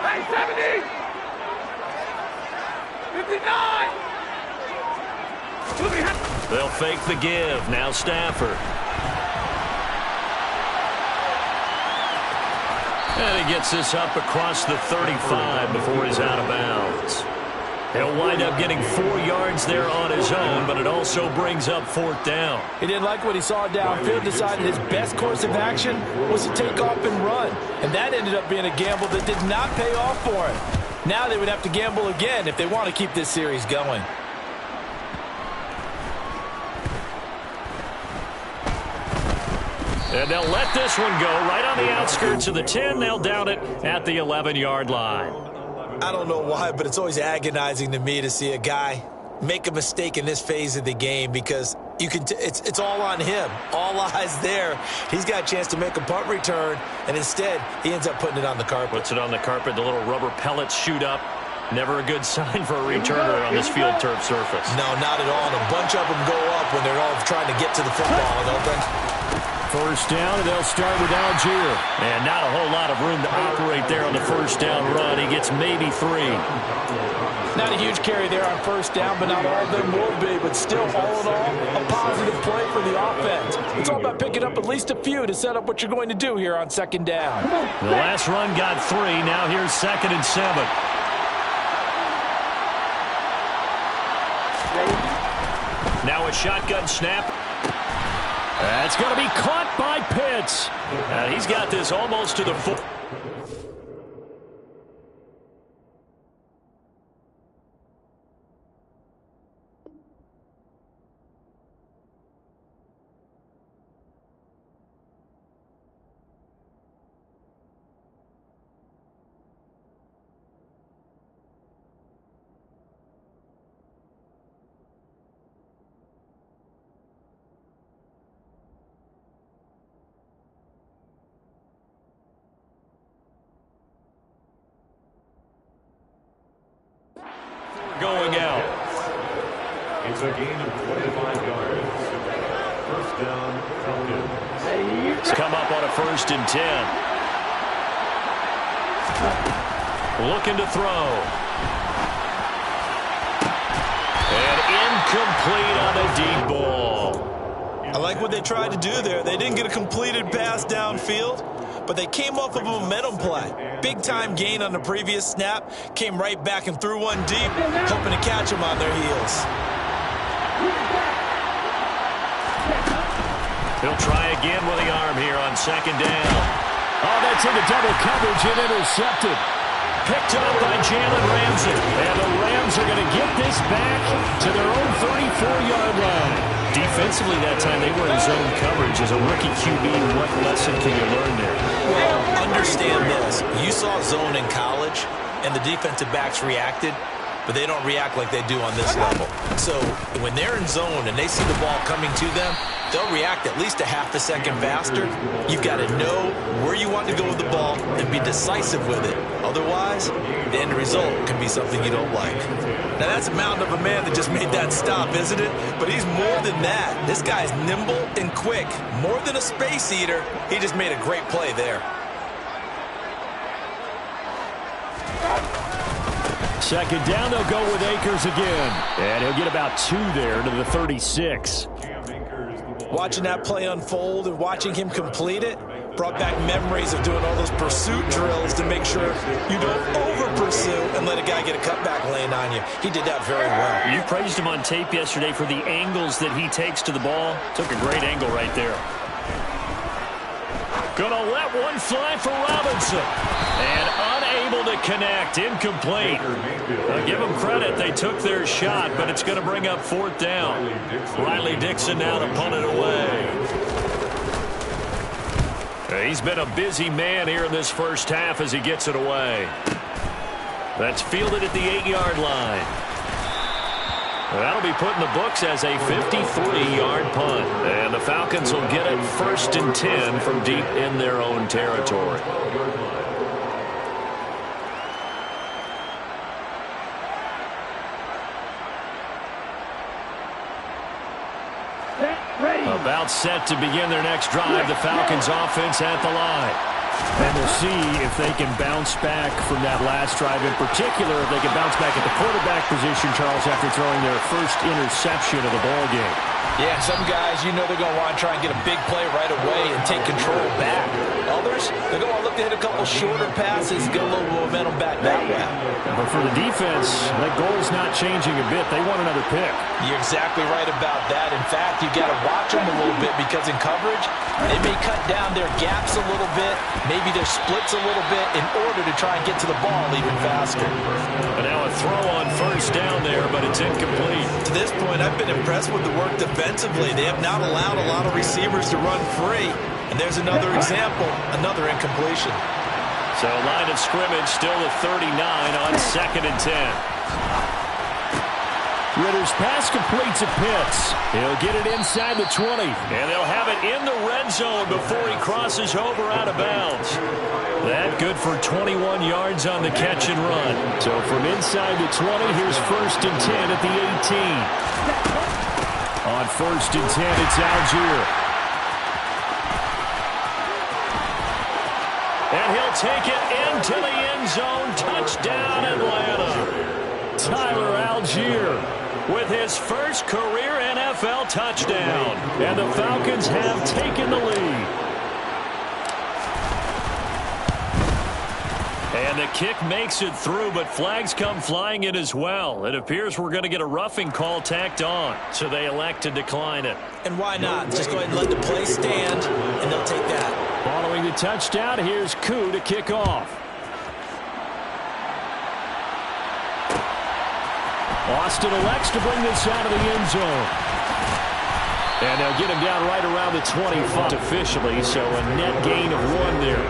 Hey, 70! 59! They'll fake the give. Now Stafford. And he gets this up across the 35 before he's out of bounds. He'll wind up getting 4 yards there on his own, but it also brings up 4th down. He didn't like what he saw downfield, decided his best course of action was to take off and run. And that ended up being a gamble that did not pay off for him. Now they would have to gamble again if they want to keep this series going. And they'll let this one go right on the outskirts of the 10. They'll down it at the 11-yard line. I don't know why, but it's always agonizing to me to see a guy make a mistake in this phase of the game because it's all on him. All eyes there. He's got a chance to make a punt return, and instead he ends up putting it on the carpet. Puts it on the carpet. The little rubber pellets shoot up. Never a good sign for a returner on this field turf surface. No, not at all. And a bunch of them go up when they're all trying to get to the football, don't they? First down, and they'll start with Algier. And not a whole lot of room to operate there on the first down run. He gets maybe 3. Not a huge carry there on first down, but not all of them will be. But still, all in all, a positive play for the offense. It's all about picking up at least a few to set up what you're going to do here on second down. The last run got 3. Now here's 2nd and 7. Now a shotgun snap. That's going to be caught by Pitts. He's got this almost to the foot. Going out. It's a gain of 25 yards. First down, Falcons. Come up on a 1st and 10. Looking to throw. And incomplete on a deep ball. I like what they tried to do there. They didn't get a completed pass downfield, but they came off of a momentum play. Big-time gain on the previous snap, came right back and threw one deep, hoping to catch them on their heels. He'll try again with the arm here on 2nd down. Oh, that's into double coverage and intercepted. Picked up by Jalen Ramsey. And the Rams are going to get this back to their own 34-yard line. Defensively that time, they were in zone coverage. As a rookie QB, what lesson can you learn there? Well, understand this. You saw zone in college, and the defensive backs reacted, but they don't react like they do on this level. So when they're in zone and they see the ball coming to them, they'll react at least a half a second faster. You've got to know where you want to go with the ball and be decisive with it. Otherwise, the end result can be something you don't like. Now, that's a mountain of a man that just made that stop, isn't it? But he's more than that. This guy's nimble and quick. More than a space eater, he just made a great play there. Second down, they'll go with Akers again. And he'll get about 2 there to the 36. Watching that play unfold and watching him complete it brought back memories of doing all those pursuit drills to make sure you don't over-pursue and let a guy get a cutback lane on you. He did that very well. You praised him on tape yesterday for the angles that he takes to the ball. Took a great angle right there. Gonna let one fly for Robinson. And unable to connect. Incomplete. Give them credit. They took their shot, but it's going to bring up 4th down. Riley Dixon now to punt it away. He's been a busy man here in this first half as he gets it away. That's fielded at the 8-yard line. That'll be put in the books as a 53-yard punt. And the Falcons will get it 1st and 10 from deep in their own territory. About set to begin their next drive. The Falcons offense at the line. And we'll see if they can bounce back from that last drive. In particular, if they can bounce back at the quarterback position, Charles, after throwing their first interception of the ballgame. Yeah, some guys, you know they're going to want to try and get a big play right away and take control back. Others, they're going to look to hit a couple shorter passes, get a little momentum back that way. But for the defense, that goal's not changing a bit. They want another pick. You're exactly right about that. In fact, you got to watch them a little bit because in coverage, they may cut down their gaps a little bit, maybe their splits a little bit in order to try and get to the ball even faster. And now a throw on first down there, but it's incomplete. To this point, I've been impressed with the work defensively. They have not allowed a lot of receivers to run free. And there's another example, another incompletion. So line of scrimmage still at 39 on 2nd and 10. Ritter's pass completes to Pitts. He'll get it inside the 20. And they'll have it in the red zone before he crosses over out of bounds. That good for 21 yards on the catch and run. So from inside the 20, here's 1st and 10 at the 18. On 1st and 10, it's Algier. And he'll take it into the end zone. Touchdown, Atlanta. Tyler Algier with his first career NFL touchdown. And the Falcons have taken the lead. And the kick makes it through, but flags come flying in as well. It appears we're going to get a roughing call tacked on, so they elect to decline it. And why not? Just go ahead and let the play stand, and they'll take that. Following the touchdown, here's Koo to kick off. Austin elects to bring this out of the end zone. And they'll get him down right around the 25 officially, so a net gain of 1 there.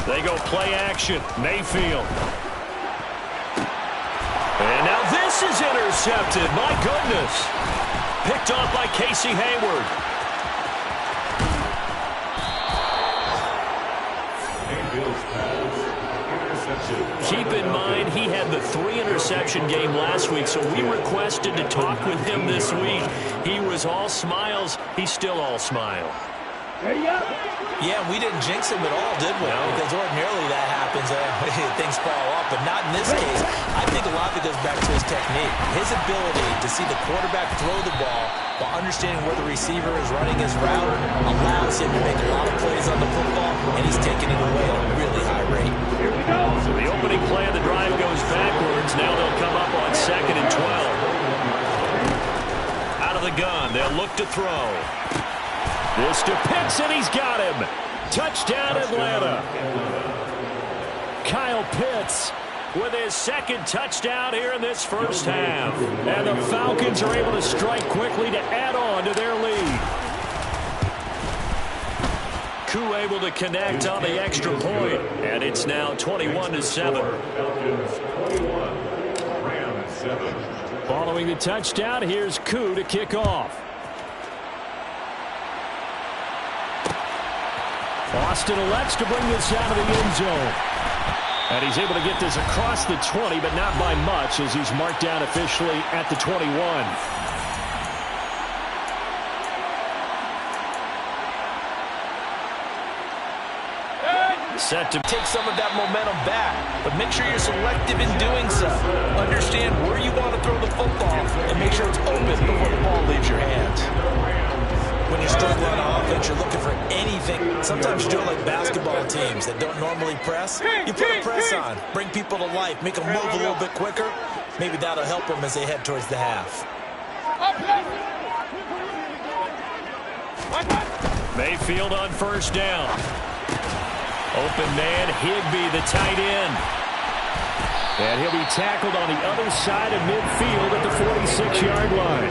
They go play action. Mayfield. And now this is intercepted. My goodness. Picked off by Casey Hayward. Keep in mind, he had the 3-interception game last week, so we requested to talk with him this week. He was all smiles. He's still all smile. Yeah, we didn't jinx him at all, did we? No. Because ordinarily that happens. Things fall off, but not in this case. I think a lot of it goes back to his technique. His ability to see the quarterback throw the ball while understanding where the receiver is running his route allows him to make a lot of plays on the football, and he's taking it away at a really high rate. Here we go. So the opening play of the drive goes backwards. Now they'll come up on 2nd and 12. Out of the gun, they'll look to throw. This to Pitts, and he's got him. Touchdown, Atlanta. Kyle Pitts with his 2nd touchdown here in this first half. And the Falcons are able to strike quickly to add on to their lead. Koo able to connect on the extra point, and it's now 21-7. Following the touchdown, here's Koo to kick off. Austin elects to bring this out of the end zone. And he's able to get this across the 20, but not by much, as he's marked down officially at the 21. Set to take some of that momentum back, but make sure you're selective in doing so. Understand where you want to throw the football and make sure it's open before the ball leaves your hands. When you're struggling on offense, you're looking for anything. Sometimes you do it like basketball teams that don't normally press. You put a press on, bring people to life, make them move a little bit quicker. Maybe that'll help them as they head towards the half. Mayfield on first down. Open man, Higbee, the tight end. And he'll be tackled on the other side of midfield at the 46-yard line.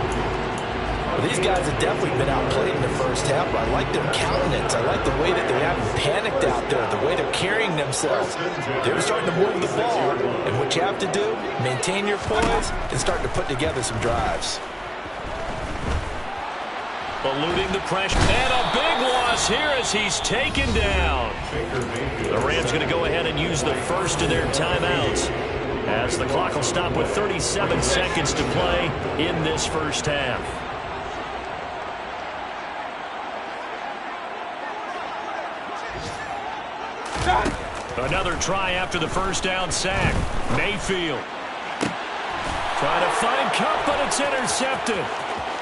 Well, these guys have definitely been outplayed in the first half, but I like their countenance. I like the way that they haven't panicked out there, the way they're carrying themselves. They're starting to move the ball, and what you have to do, maintain your poise and start to put together some drives. eluding the pressure. And a big loss here as he's taken down. The Rams going to go ahead and use the first of their timeouts, as the clock will stop with 37 seconds to play in this first half. Another try after the first down sack. Mayfield trying to find Kupp, but it's intercepted.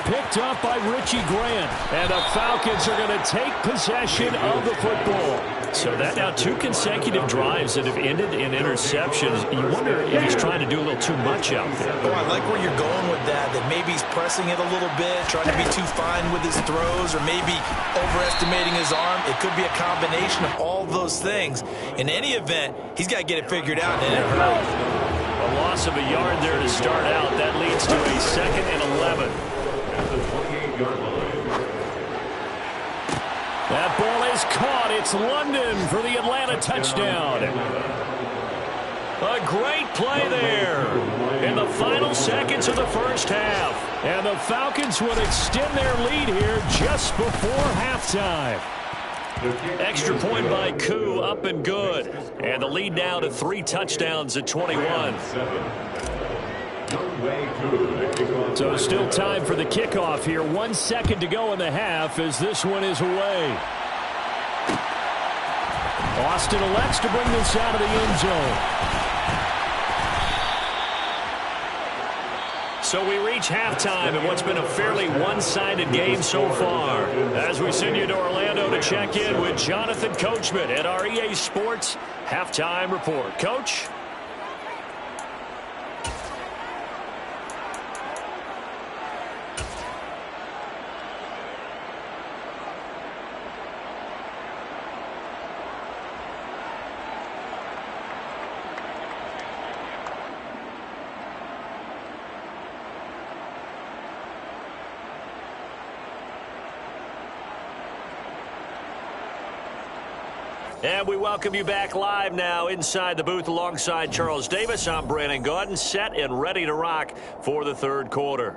Picked up by Richie Grant. And the Falcons are going to take possession of the football. So that now 2 consecutive drives that have ended in interceptions. You wonder if he's trying to do a little too much out there. Oh, I like where you're going with that maybe he's pressing it a little bit, trying to be too fine with his throws, or maybe overestimating his arm. It could be a combination of all those things. In any event, he's got to get it figured out in a hurry. A loss of a yard there to start out. That leads to a 2nd and 11. At the 28-yard line. That ball is caught. It's London for the Atlanta touchdown. A great play there in the final seconds of the first half. And the Falcons would extend their lead here just before halftime. Extra point by Koo, up and good. And the lead now to 3 touchdowns at 21. So still time for the kickoff here. 1 second to go in the half as this one is away. Austin elects to bring this out of the end zone. So we reach halftime in what's been a fairly one-sided game so far. As we send you to Orlando to check in with Jonathan Coachman at our EA Sports Halftime Report. Coach? And we welcome you back live now inside the booth alongside Charles Davis. I'm Brandon Gaudin, set and ready to rock for the third quarter.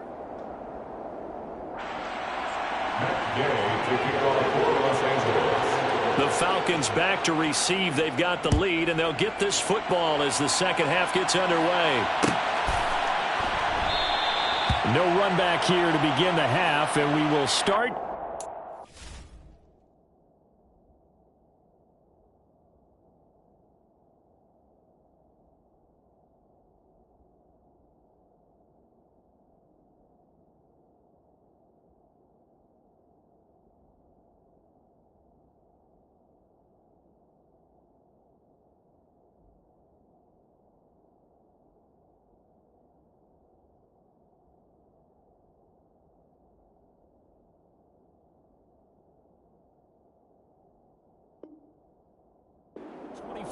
The Falcons back to receive. They've got the lead, and they'll get this football as the second half gets underway. No run back here to begin the half, and we will start.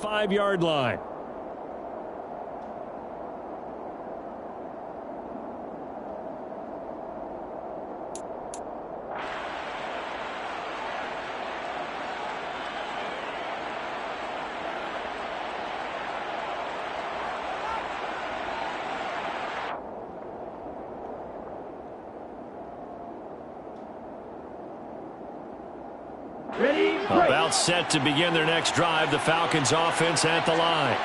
Five-yard line. About set to begin their next drive. The Falcons offense at the line.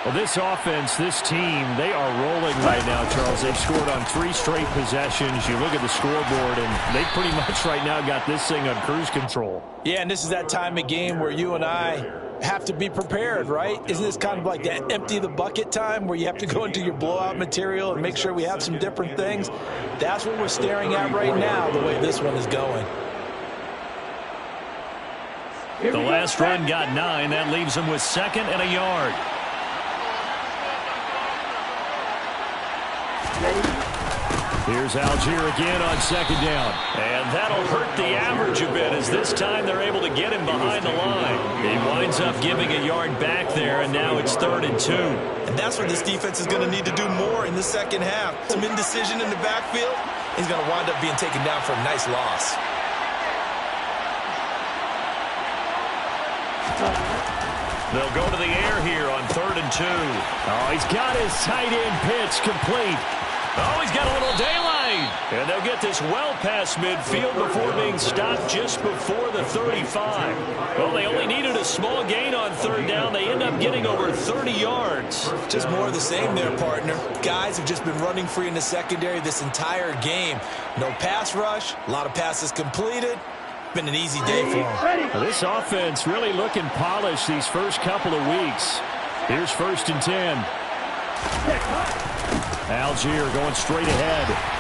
Well, this offense, this team, they are rolling right now, Charles. They've scored on 3 straight possessions. You look at the scoreboard, and they pretty much right now got this thing on cruise control. Yeah, and this is that time of game where you and I have to be prepared, right? Isn't this kind of like that empty the bucket time where you have to go into your blowout material and make sure we have some different things? That's what we're staring at right now, the way this one is going. The last run got 9. That leaves them with 2nd and a yard. Here's Algier again on 2nd down. And that'll hurt the average a bit, as this time they're able to get him behind the line. He winds up giving a yard back there, and now it's 3rd and 2. And that's where this defense is going to need to do more in the second half. Some indecision in the backfield. He's going to wind up being taken down for a nice loss. They'll go to the air here on 3rd and 2. Oh, he's got his tight end pitch complete. Oh, he's got a little daylight And they'll get this well past midfield before being stopped just before the 35. Well, they only needed a small gain on third down. They end up getting over 30 yards. Just more of the same there, partner. Guys have just been running free in the secondary this entire game. No pass rush, a lot of passes completed. Been an easy day for them. Well, this offense really looking polished these first couple of weeks. Here's 1st and 10. Algier going straight ahead.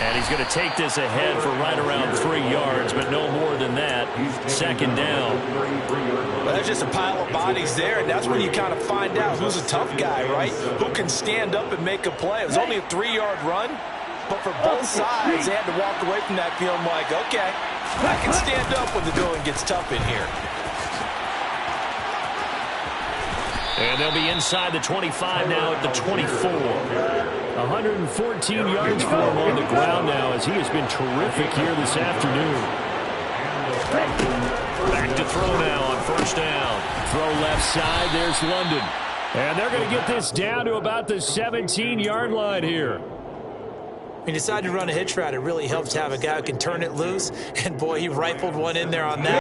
And he's going to take this ahead for right around 3 yards, but no more than that. 2nd down. Well, there's just a pile of bodies there, and that's when you kind of find out who's a tough guy, right? Who can stand up and make a play. It was only a 3-yard run, but for both sides, they had to walk away from that feeling like, okay, I can stand up when the going gets tough in here. And they'll be inside the 25 now at the 24. 114 yards for him on the ground now as he has been terrific here this afternoon. Back to throw now on 1st down. Throw left side. There's London. And they're going to get this down to about the 17-yard line here. When you decide to run a hitch route, it really helps to have a guy who can turn it loose. And, boy, he rifled one in there on that.